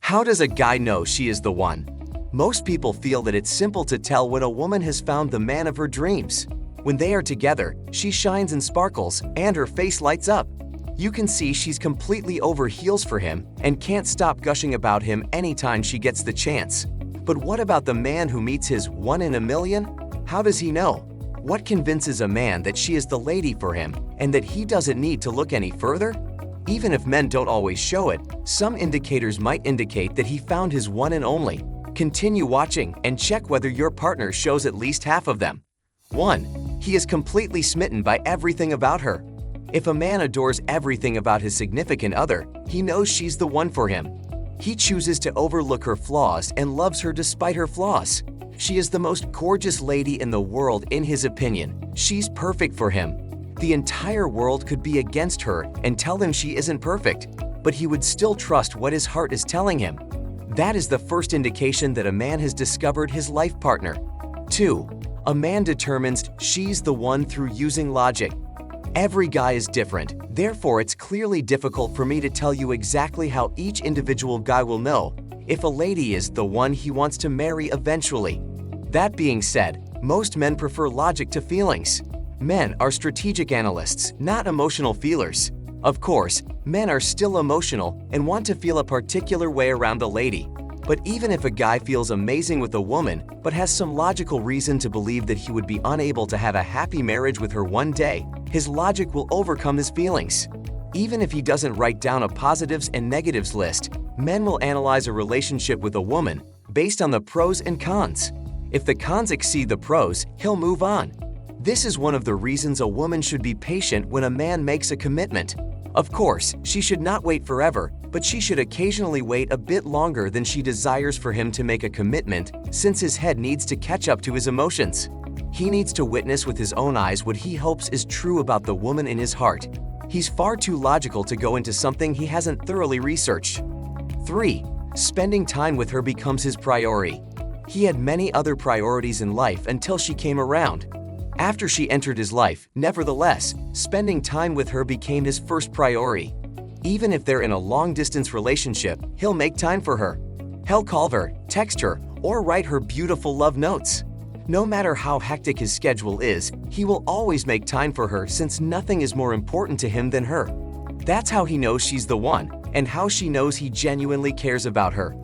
How does a guy know she is the one? Most people feel that it's simple to tell when a woman has found the man of her dreams. When they are together, she shines and sparkles, and her face lights up. You can see she's completely over heels for him and can't stop gushing about him anytime she gets the chance. But what about the man who meets his one in a million? How does he know? What convinces a man that she is the lady for him and that he doesn't need to look any further? Even if men don't always show it, some indicators might indicate that he found his one and only. Continue watching and check whether your partner shows at least half of them. 1. He is completely smitten by everything about her. If a man adores everything about his significant other, he knows she's the one for him. He chooses to overlook her flaws and loves her despite her flaws. She is the most gorgeous lady in the world in his opinion. She's perfect for him. The entire world could be against her and tell him she isn't perfect, but he would still trust what his heart is telling him. That is the first indication that a man has discovered his life partner. 2. A man determines she's the one through using logic. Every guy is different, therefore it's clearly difficult for me to tell you exactly how each individual guy will know if a lady is the one he wants to marry eventually. That being said, most men prefer logic to feelings. Men are strategic analysts, not emotional feelers. Of course, men are still emotional and want to feel a particular way around the lady. But even if a guy feels amazing with a woman but has some logical reason to believe that he would be unable to have a happy marriage with her one day, his logic will overcome his feelings. Even if he doesn't write down a positives and negatives list, men will analyze a relationship with a woman based on the pros and cons. If the cons exceed the pros, he'll move on. This is one of the reasons a woman should be patient when a man makes a commitment. Of course, she should not wait forever, but she should occasionally wait a bit longer than she desires for him to make a commitment, since his head needs to catch up to his emotions. He needs to witness with his own eyes what he hopes is true about the woman in his heart. He's far too logical to go into something he hasn't thoroughly researched. 3. Spending time with her becomes his priority. He had many other priorities in life until she came around. After she entered his life, nevertheless, spending time with her became his first priority. Even if they're in a long-distance relationship, he'll make time for her. He'll call her, text her, or write her beautiful love notes. No matter how hectic his schedule is, he will always make time for her since nothing is more important to him than her. That's how he knows she's the one, and how she knows he genuinely cares about her.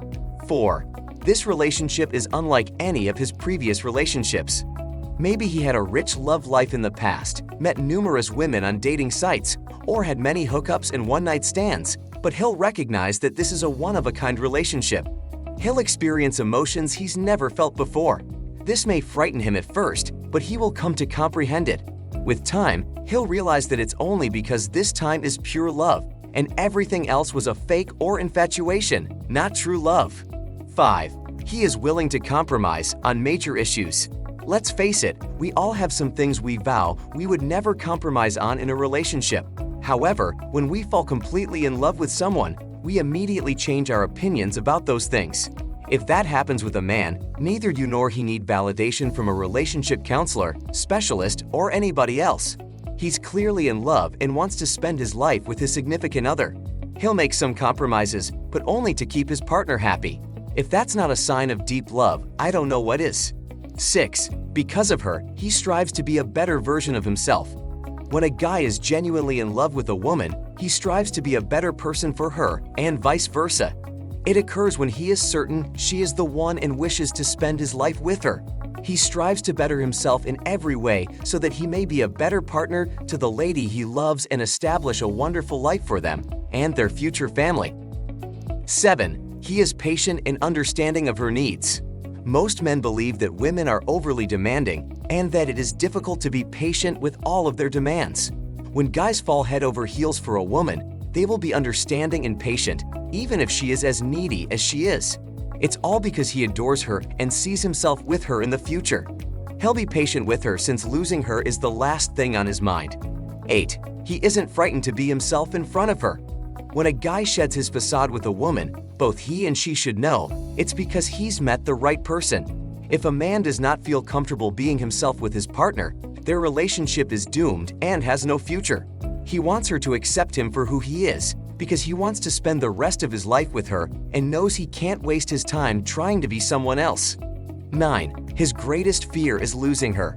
4. This relationship is unlike any of his previous relationships. Maybe he had a rich love life in the past, met numerous women on dating sites, or had many hookups and one-night stands, but he'll recognize that this is a one-of-a-kind relationship. He'll experience emotions he's never felt before. This may frighten him at first, but he will come to comprehend it. With time, he'll realize that it's only because this time is pure love, and everything else was a fake or infatuation, not true love. 5. He is willing to compromise on major issues. Let's face it, we all have some things we vow we would never compromise on in a relationship. However, when we fall completely in love with someone, we immediately change our opinions about those things. If that happens with a man, neither you nor he need validation from a relationship counselor, specialist, or anybody else. He's clearly in love and wants to spend his life with his significant other. He'll make some compromises, but only to keep his partner happy. If that's not a sign of deep love, I don't know what is. 6. Because of her, he strives to be a better version of himself. When a guy is genuinely in love with a woman, he strives to be a better person for her and vice versa. It occurs when he is certain she is the one and wishes to spend his life with her. He strives to better himself in every way so that he may be a better partner to the lady he loves and establish a wonderful life for them and their future family. 7. He is patient and understanding of her needs. Most men believe that women are overly demanding and that it is difficult to be patient with all of their demands. When guys fall head over heels for a woman, they will be understanding and patient, even if she is as needy as she is. It's all because he adores her and sees himself with her in the future. He'll be patient with her since losing her is the last thing on his mind. 8. He isn't frightened to be himself in front of her. When a guy sheds his facade with a woman, both he and she should know it's because he's met the right person. If a man does not feel comfortable being himself with his partner, their relationship is doomed and has no future. He wants her to accept him for who he is, because he wants to spend the rest of his life with her and knows he can't waste his time trying to be someone else. 9. His greatest fear is losing her.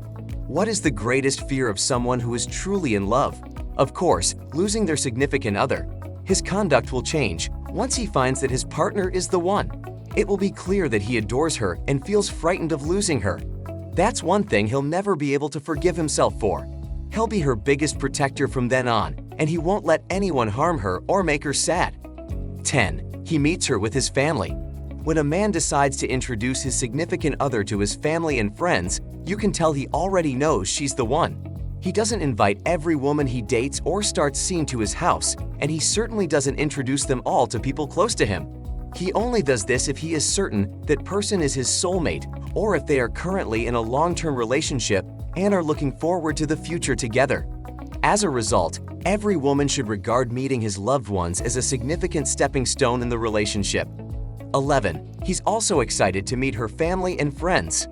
What is the greatest fear of someone who is truly in love? Of course, losing their significant other. His conduct will change once he finds that his partner is the one. It will be clear that he adores her and feels frightened of losing her. That's one thing he'll never be able to forgive himself for. He'll be her biggest protector from then on, and he won't let anyone harm her or make her sad. 10. He meets her with his family. When a man decides to introduce his significant other to his family and friends, you can tell he already knows she's the one. He doesn't invite every woman he dates or starts seeing to his house, and he certainly doesn't introduce them all to people close to him. He only does this if he is certain that person is his soulmate, or if they are currently in a long-term relationship and are looking forward to the future together. As a result, every woman should regard meeting his loved ones as a significant stepping stone in the relationship. 11. He's also excited to meet her family and friends.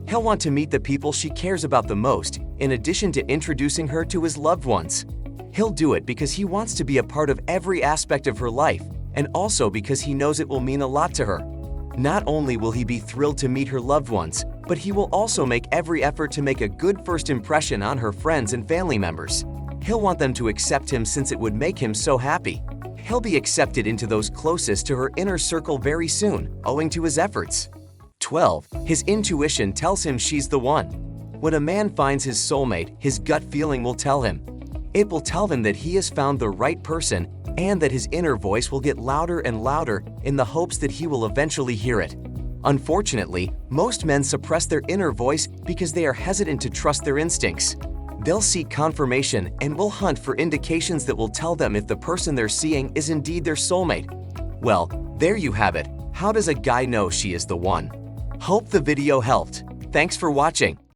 He'll want to meet the people she cares about the most, in addition to introducing her to his loved ones. He'll do it because he wants to be a part of every aspect of her life, and also because he knows it will mean a lot to her. Not only will he be thrilled to meet her loved ones, but he will also make every effort to make a good first impression on her friends and family members. He'll want them to accept him since it would make him so happy. He'll be accepted into those closest to her inner circle very soon, owing to his efforts. 12. His intuition tells him she's the one. When a man finds his soulmate, his gut feeling will tell him. It will tell him that he has found the right person and that his inner voice will get louder and louder in the hopes that he will eventually hear it. Unfortunately, most men suppress their inner voice because they are hesitant to trust their instincts. They'll seek confirmation and will hunt for indications that will tell them if the person they're seeing is indeed their soulmate. Well, there you have it. How does a guy know she is the one? Hope the video helped. Thanks for watching.